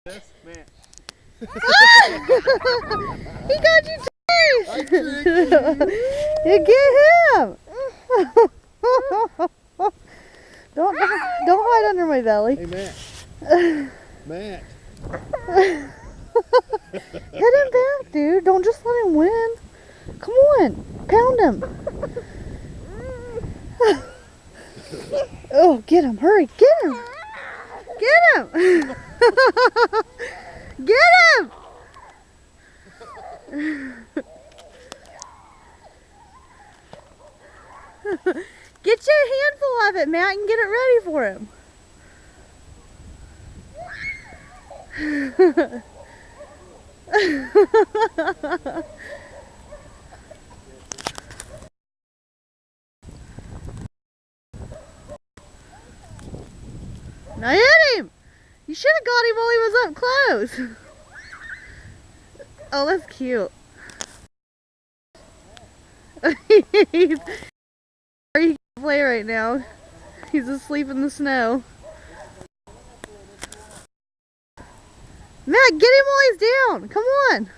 This man. He got you twice! You get him! Don't hide under my belly. Hey, Matt. Matt. Hit him back, dude. Don't just let him win. Come on, pound him. Oh, get him! Hurry, get him! Get him! Get him! Get you a handful of it, Matt, and get it ready for him. Now hit him! You should have got him while he was up close. Oh, that's cute. He can play right now. He's asleep in the snow. Matt, get him while he's down. Come on.